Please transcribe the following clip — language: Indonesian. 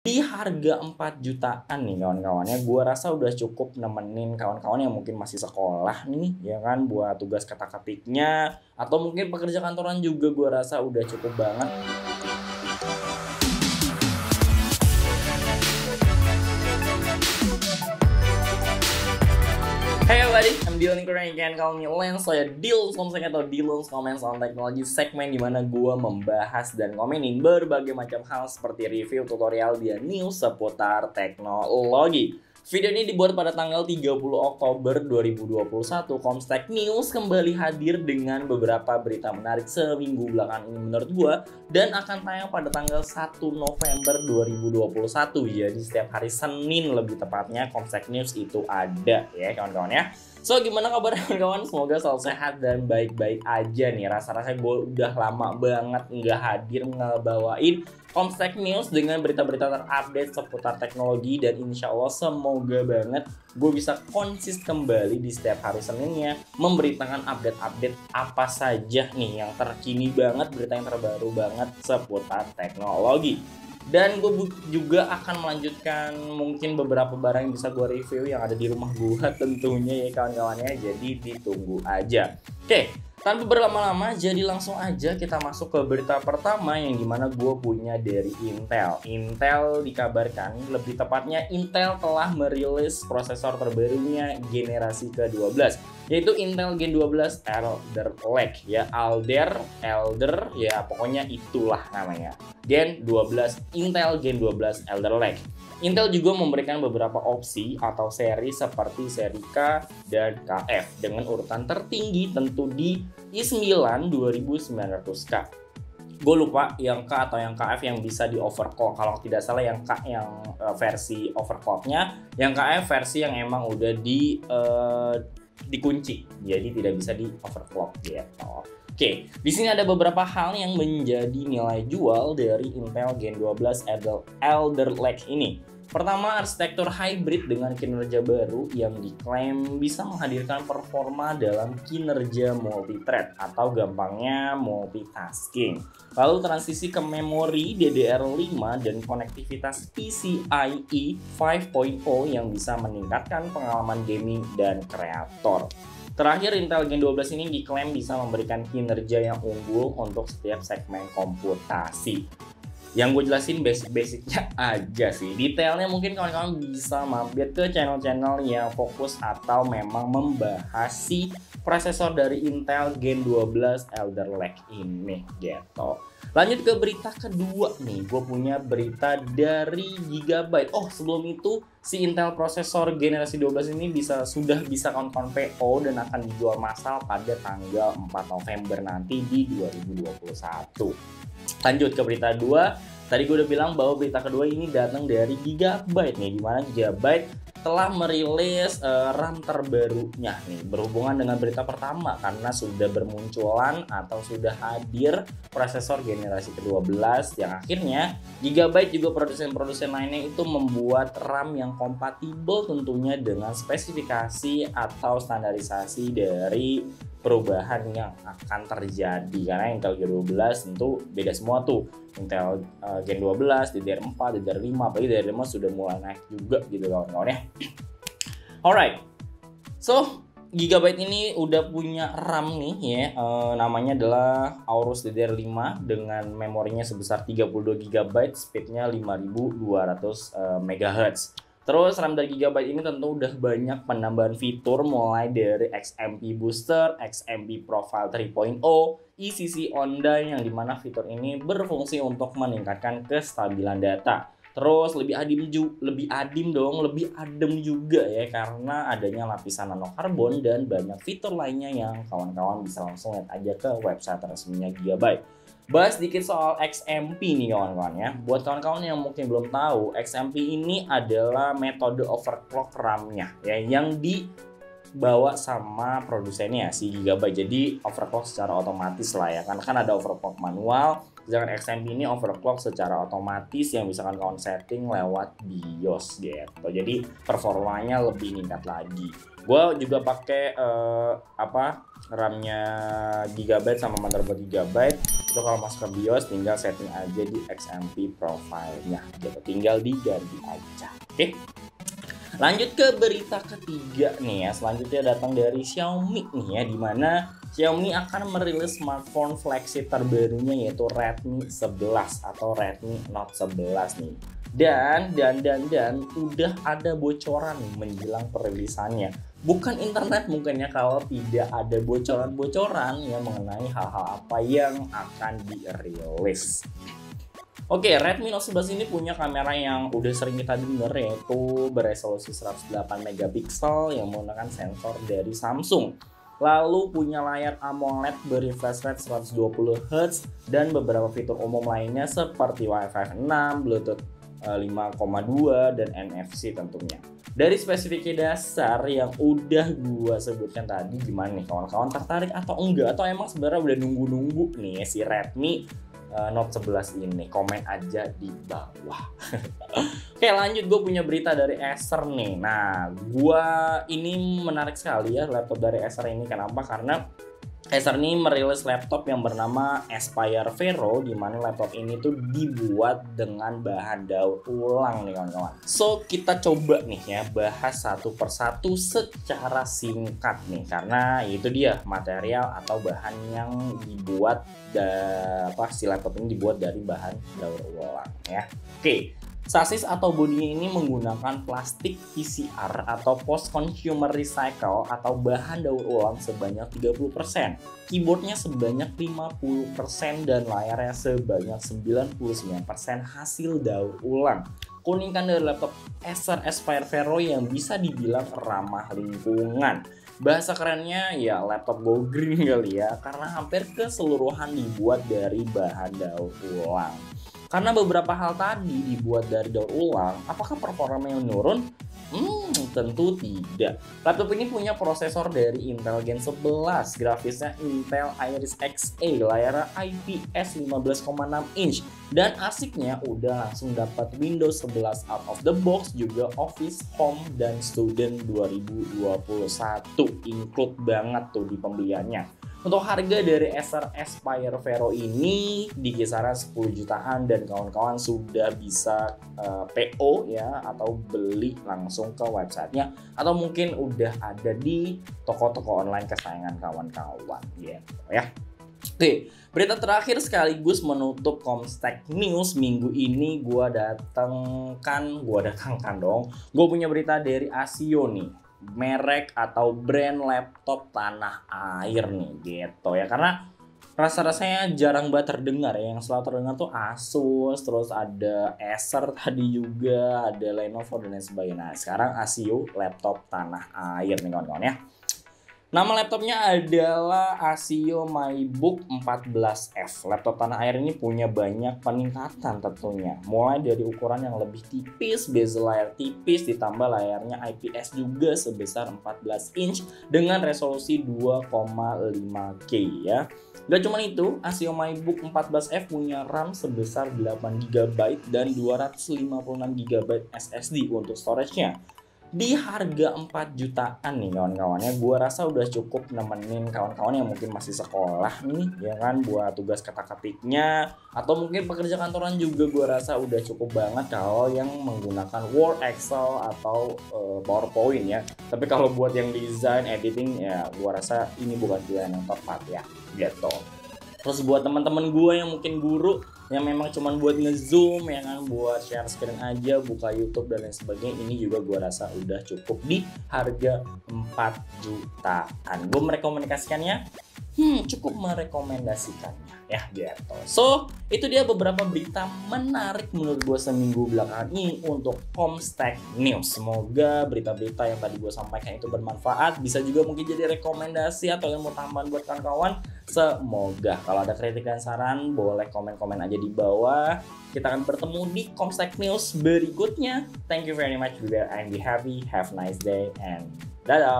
Di harga 4 jutaan nih kawan-kawannya, gue rasa udah cukup nemenin kawan-kawan yang mungkin masih sekolah nih, ya kan, buat tugas ketik-ketiknya, atau mungkin pekerja kantoran juga gue rasa udah cukup banget. Hey everybody, I'm Dylan Kurang, you can call me Lens. Saya Dil, atau Dylan's Comments on Technology, segmen dimana gue membahas dan komenin berbagai macam hal seperti review, tutorial, dan news seputar teknologi. Video ini dibuat pada tanggal 30 Oktober 2021. Comstek News kembali hadir dengan beberapa berita menarik seminggu belakangan ini menurut gue, dan akan tayang pada tanggal 1 November 2021. Jadi setiap hari Senin lebih tepatnya Comstek News itu ada ya kawan-kawan ya. So gimana kabar kawan-kawan? Semoga selalu sehat dan baik-baik aja nih. Rasa-rasanya gue udah lama banget nggak hadir ngebawain Comstek News dengan berita-berita terupdate seputar teknologi, dan insya Allah semoga banget gue bisa konsis kembali di setiap hari Seninnya memberitakan update-update apa saja nih yang terkini banget, berita yang terbaru banget seputar teknologi. Dan gue juga akan melanjutkan mungkin beberapa barang yang bisa gue review yang ada di rumah gue tentunya ya kawan-kawannya, jadi ditunggu aja. Oke, tanpa berlama-lama, jadi langsung aja kita masuk ke berita pertama yang dimana gue punya dari Intel. Intel dikabarkan, lebih tepatnya Intel telah merilis prosesor terbarunya generasi ke-12, yaitu Intel Gen 12 Alder Lake ya, Elder ya pokoknya itulah namanya, Gen 12, Intel Gen 12 Alder Lake. Intel juga memberikan beberapa opsi atau seri seperti seri K dan KF dengan urutan tertinggi tentu di i9 2900K. Gue lupa yang K atau yang KF yang bisa di overclock. Kalau tidak salah yang K yang versi overclocknya, yang KF versi yang emang udah dikunci, jadi tidak bisa di overclock gitu. Oke, di sini ada beberapa hal yang menjadi nilai jual dari Intel Gen 12 Alder Lake ini. Pertama, arsitektur hybrid dengan kinerja baru yang diklaim bisa menghadirkan performa dalam kinerja multithread atau gampangnya multitasking. Lalu transisi ke memori DDR5 dan konektivitas PCIe 5.0 yang bisa meningkatkan pengalaman gaming dan kreator. Terakhir, Intel Gen 12 ini diklaim bisa memberikan kinerja yang unggul untuk setiap segmen komputasi. Yang gue jelasin basic-basicnya aja sih. Detailnya mungkin kawan-kawan bisa mampir ke channel-channel yang fokus atau memang membahas si prosesor dari Intel Gen 12 Alder Lake ini gitu. Lanjut ke berita kedua nih, gue punya berita dari Gigabyte. Oh, sebelum itu si Intel prosesor generasi 12 ini sudah bisa kawan-kawan PO dan akan dijual massal pada tanggal 4 November nanti di 2021. Lanjut ke berita 2. Tadi gue udah bilang bahwa berita kedua ini datang dari Gigabyte nih, dimana Gigabyte telah merilis RAM terbarunya nih, berhubungan dengan berita pertama karena sudah bermunculan atau sudah hadir prosesor generasi ke-12 yang akhirnya Gigabyte juga produsen-produsen lainnya itu membuat RAM yang kompatibel tentunya dengan spesifikasi atau standarisasi dari perubahan yang akan terjadi, karena Intel Gen 12 tentu beda semua tuh. Intel Gen 12, DDR4, DDR5, apalagi DDR5 sudah mulai naik juga gitu kawan-kawan ya. Alright, so Gigabyte ini udah punya RAM nih ya, namanya adalah Aorus DDR5 dengan memorinya sebesar 32 GB, speednya 5200 MHz. Terus RAM dari Gigabyte ini tentu udah banyak penambahan fitur mulai dari XMP Booster, XMP Profile 3.0, ECC On-Die yang dimana fitur ini berfungsi untuk meningkatkan kestabilan data. Terus lebih adem juga ya karena adanya lapisan nanokarbon dan banyak fitur lainnya yang kawan-kawan bisa langsung lihat aja ke website resminya Gigabyte. Bahas sedikit soal XMP nih kawan-kawan ya. Buat kawan-kawan yang mungkin belum tahu, XMP ini adalah metode overclock RAM-nya ya, yang dibawa sama produsennya si Gigabyte. Jadi overclock secara otomatis lah ya, kan ada overclock manual, Sedangkan XMP ini overclock secara otomatis yang bisa kawan setting lewat BIOS gitu. Jadi performanya lebih meningkat lagi. Gue juga pakai RAM-nya gigabyte sama motherboard gigabyte. Itu kalau masuk ke BIOS tinggal setting aja di XMP profile-nya gitu. Tinggal diganti aja. Oke. Lanjut ke berita ketiga nih ya. Selanjutnya datang dari Xiaomi nih ya, dimana Xiaomi akan merilis smartphone flagship terbarunya yaitu Redmi 11 atau Redmi Note 11 nih. Dan udah ada bocoran nih menjelang perilisannya. Bukan internet mungkin ya kalau tidak ada bocoran-bocoran ya mengenai hal-hal apa yang akan dirilis. Oke, Redmi Note 11 ini punya kamera yang udah sering kita dengar yaitu beresolusi 108 megapiksel yang menggunakan sensor dari Samsung. Lalu punya layar AMOLED berefresh rate 120 Hz dan beberapa fitur umum lainnya seperti Wi-Fi 6, Bluetooth 5,2 dan NFC tentunya. Dari spesifikasi dasar yang udah gua sebutkan tadi, gimana nih kawan-kawan, tertarik atau enggak, atau emang sebenarnya udah nunggu-nunggu nih si Redmi Note 11 ini? Komen aja di bawah. Oke, lanjut, gue punya berita dari Acer nih. Nah, ini menarik sekali ya laptop dari Acer ini. Kenapa? Karena Acer ini merilis laptop yang bernama Aspire Vero, di mana laptop ini tuh dibuat dengan bahan daur ulang nih kawan-kawan. So, kita coba nih ya bahas satu persatu secara singkat nih, karena itu dia material atau bahan yang dibuat si laptop ini dibuat dari bahan daur ulang ya. Oke. Sasis atau bodinya ini menggunakan plastik PCR atau post consumer recycle atau bahan daur ulang sebanyak 30%, keyboardnya sebanyak 50% dan layarnya sebanyak 99% hasil daur ulang. Keunikan dari laptop Acer Aspire Vero yang bisa dibilang ramah lingkungan. Bahasa kerennya ya laptop go green kali ya, karena hampir keseluruhan dibuat dari bahan daur ulang. Karena beberapa hal tadi dibuat dari daur ulang, apakah performanya menurun? Tentu tidak. Laptop ini punya prosesor dari Intel Gen 11, grafisnya Intel Iris Xe, layarnya IPS 15,6 inch, dan asiknya udah langsung dapat Windows 11 out of the box, juga Office Home dan Student 2021, include banget tuh di pembeliannya. Untuk harga dari Acer Aspire Vero ini di kisaran 10 jutaan dan kawan-kawan sudah bisa PO ya, atau beli langsung ke websitenya, atau mungkin udah ada di toko-toko online kesayangan kawan-kawan gitu ya. Oke, berita terakhir sekaligus menutup Comstack News minggu ini gue datangkan dong. Gue punya berita dari ASIO nih, merek atau brand laptop tanah air nih gitu ya, karena rasa-rasanya jarang banget terdengar ya. Yang selalu terdengar tuh Asus, terus ada Acer tadi juga, ada Lenovo dan lain sebagainya. Nah, sekarang ASIO laptop tanah air nih kawan-kawan ya. Nama laptopnya adalah ASIO MyBook 14F. Laptop tanah air ini punya banyak peningkatan tentunya. Mulai dari ukuran yang lebih tipis, bezel layar tipis, ditambah layarnya IPS juga sebesar 14 inch dengan resolusi 2,5K ya. Gak cuma itu, ASIO MyBook 14F punya RAM sebesar 8GB dan 256GB SSD untuk storage-nya. Di harga 4 jutaan nih kawan-kawannya, gue rasa udah cukup nemenin kawan-kawan yang mungkin masih sekolah nih ya kan, buat tugas ketik-ketiknya, atau mungkin pekerja kantoran juga gue rasa udah cukup banget kalau yang menggunakan Word, Excel atau PowerPoint ya. Tapi kalau buat yang desain, editing ya gue rasa ini bukan pilihan yang tepat ya gitu. Terus buat teman-teman gue yang mungkin guru yang memang cuma buat ngezoom ya kan, buat share screen aja, buka YouTube dan lain sebagainya, ini juga gue rasa udah cukup di harga 4 jutaan. Gue merekomendasikannya, cukup merekomendasikannya ya gitu. So, itu dia beberapa berita menarik menurut gue seminggu belakangan ini untuk Comstack News. Semoga berita-berita yang tadi gue sampaikan itu bermanfaat, bisa juga mungkin jadi rekomendasi atau ilmu tambahan buat kawan-kawan. Semoga. Kalau ada kritik dan saran, boleh komen-komen aja di bawah. Kita akan bertemu di Comstack News berikutnya. Thank you very much. Be well and be happy. Have a nice day and dadah.